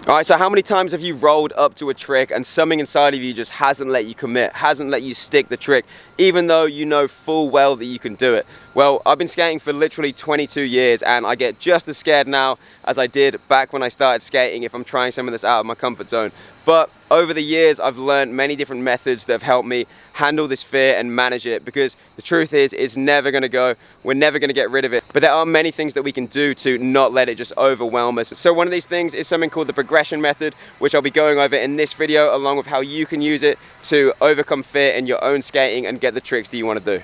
Alright, so how many times have you rolled up to a trick and something inside of you just hasn't let you commit, hasn't let you stick the trick, even though you know full well that you can do it? Well, I've been skating for literally 22 years and I get just as scared now as I did back when I started skating if I'm trying something that's out of my comfort zone. But over the years, I've learned many different methods that have helped me handle this fear and manage it, because the truth is, it's never going to go. We're never going to get rid of it. But there are many things that we can do to not let it just overwhelm us. So one of these things is something called the progression method, which I'll be going over in this video, along with how you can use it to overcome fear in your own skating and get the tricks that you want to do.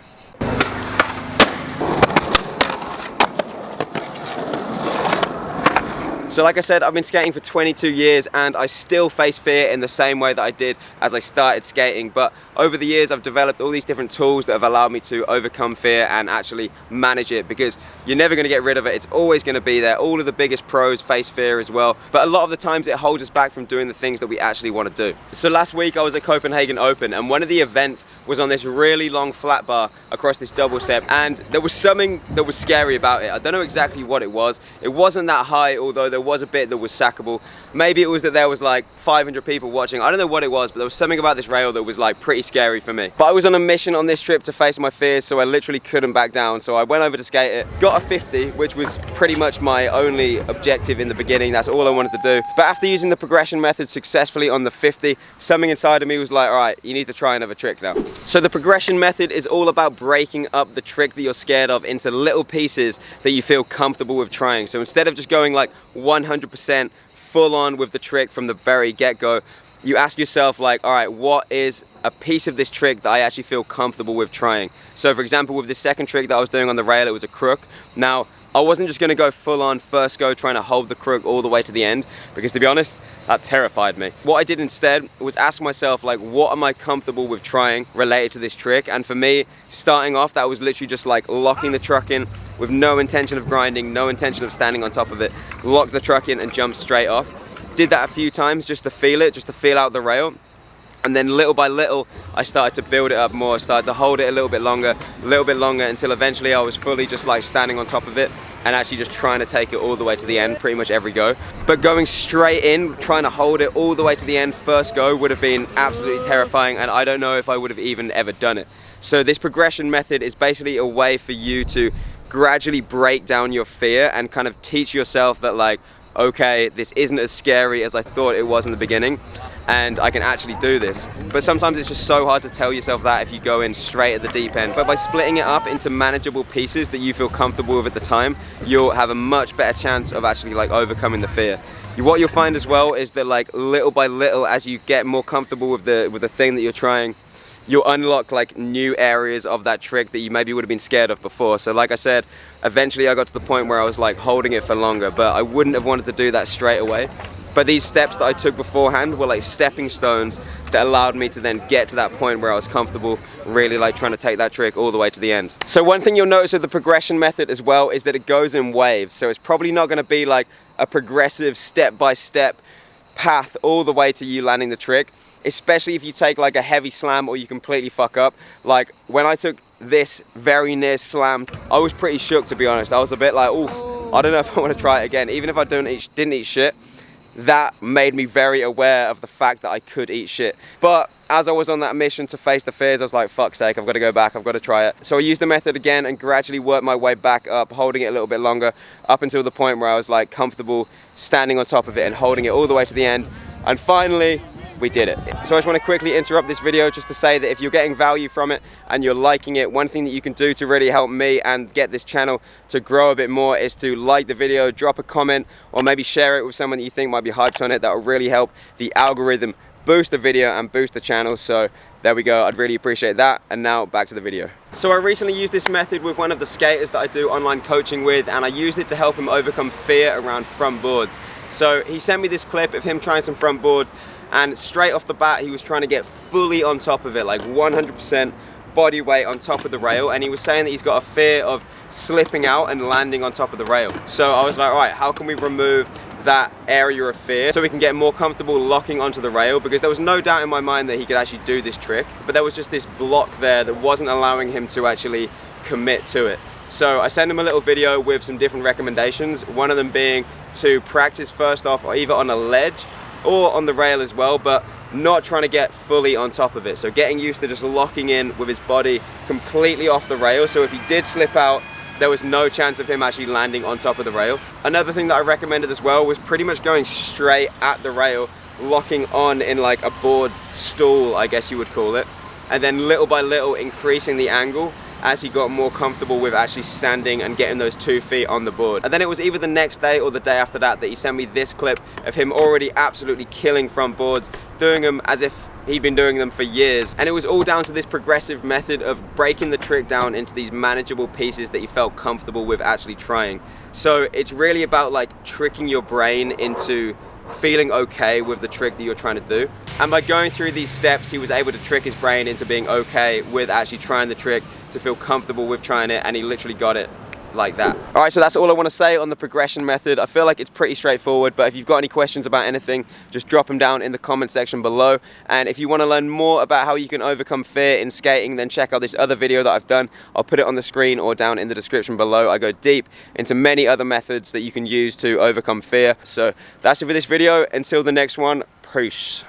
So like I said, I've been skating for 22 years and I still face fear in the same way that I did as I started skating. But over the years, I've developed all these different tools that have allowed me to overcome fear and actually manage it, because you're never going to get rid of it. It's always going to be there. All of the biggest pros face fear as well. But a lot of the times it holds us back from doing the things that we actually want to do. So last week I was at Copenhagen Open and one of the events was on this really long flat bar across this double step, and there was something that was scary about it. I don't know exactly what it was. It wasn't that high, although there was a bit that was sackable. Maybe it was that there was like 500 people watching. I don't know what it was, but there was something about this rail that was like pretty scary for me. But I was on a mission on this trip to face my fears, so I literally couldn't back down. So I went over to skate it, got a 50, which was pretty much my only objective in the beginning. That's all I wanted to do. But after using the progression method successfully on the 50, something inside of me was like, all right, you need to try another trick now. So the progression method is all about breaking up the trick that you're scared of into little pieces that you feel comfortable with trying. So instead of just going like 100% full on with the trick from the very get-go, you ask yourself like, all right, what is a piece of this trick that I actually feel comfortable with trying? So for example, with this second trick that I was doing on the rail, it was a crook. Now, I wasn't just going to go full on first go trying to hold the crook all the way to the end, because to be honest, that terrified me. What I did instead was ask myself like, what am I comfortable with trying related to this trick? And for me, starting off, that was literally just like locking the truck in with no intention of grinding, no intention of standing on top of it. Lock the truck in and jump straight off. Did that a few times just to feel it, just to feel out the rail. And then little by little, I started to build it up more, started to hold it a little bit longer, until eventually I was fully just like standing on top of it and actually just trying to take it all the way to the end pretty much every go. But going straight in, trying to hold it all the way to the end first go would have been absolutely terrifying, and I don't know if I would have even ever done it. So this progression method is basically a way for you to gradually break down your fear and kind of teach yourself that like, okay, this isn't as scary as I thought it was in the beginning, and I can actually do this. But sometimes it's just so hard to tell yourself that if you go in straight at the deep end. But by splitting it up into manageable pieces that you feel comfortable with at the time, you'll have a much better chance of actually like overcoming the fear. What you'll find as well is that like little by little, as you get more comfortable with the thing that you're trying, you'll unlock like new areas of that trick that you maybe would have been scared of before. So like I said, eventually I got to the point where I was like holding it for longer, but I wouldn't have wanted to do that straight away. But these steps that I took beforehand were like stepping stones that allowed me to then get to that point where I was comfortable really like trying to take that trick all the way to the end. So one thing you'll notice with the progression method as well is that it goes in waves. So it's probably not going to be like a progressive step-by-step path all the way to you landing the trick, especially if you take like a heavy slam or you completely fuck up. Like when I took this very near slam, I was pretty shook, to be honest. I was a bit like, oof, I don't know if I want to try it again. Even if I didn't eat shit, that made me very aware of the fact that I could eat shit. But as I was on that mission to face the fears, I was like, fuck's sake, I've got to go back, I've got to try it. So I used the method again and gradually worked my way back up, holding it a little bit longer, up until the point where I was like comfortable standing on top of it and holding it all the way to the end. And finally, we did it. So I just want to quickly interrupt this video just to say that if you're getting value from it and you're liking it, one thing that you can do to really help me and get this channel to grow a bit more is to like the video, drop a comment, or maybe share it with someone that you think might be hyped on it. That will really help the algorithm boost the video and boost the channel. So there we go, I'd really appreciate that. And now back to the video. So I recently used this method with one of the skaters that I do online coaching with, and I used it to help him overcome fear around front boards. So he sent me this clip of him trying some front boards, and straight off the bat he was trying to get fully on top of it, like 100% body weight on top of the rail, and he was saying that he's got a fear of slipping out and landing on top of the rail. So I was like, all right, how can we remove that area of fear so we can get more comfortable locking onto the rail? Because there was no doubt in my mind that he could actually do this trick, but there was just this block there that wasn't allowing him to actually commit to it. So I sent him a little video with some different recommendations, one of them being to practice first off either on a ledge or on the rail as well, but not trying to get fully on top of it. So getting used to just locking in with his body completely off the rail, so if he did slip out, there was no chance of him actually landing on top of the rail. Another thing that I recommended as well was pretty much going straight at the rail, locking on in like a board stool, I guess you would call it, and then little by little increasing the angle as he got more comfortable with actually standing and getting those 2 feet on the board. And then it was either the next day or the day after that that he sent me this clip of him already absolutely killing front boards, doing them as if he'd been doing them for years. And it was all down to this progressive method of breaking the trick down into these manageable pieces that he felt comfortable with actually trying. So it's really about like tricking your brain into feeling okay with the trick that you're trying to do. And by going through these steps, he was able to trick his brain into being okay with actually trying the trick, to feel comfortable with trying it, and he literally got it like that. All right, so that's all I want to say on the progression method. I feel like it's pretty straightforward, but if you've got any questions about anything, just drop them down in the comment section below. And if you want to learn more about how you can overcome fear in skating, then check out this other video that I've done. I'll put it on the screen or down in the description below. I go deep into many other methods that you can use to overcome fear. So that's it for this video. Until the next one, peace.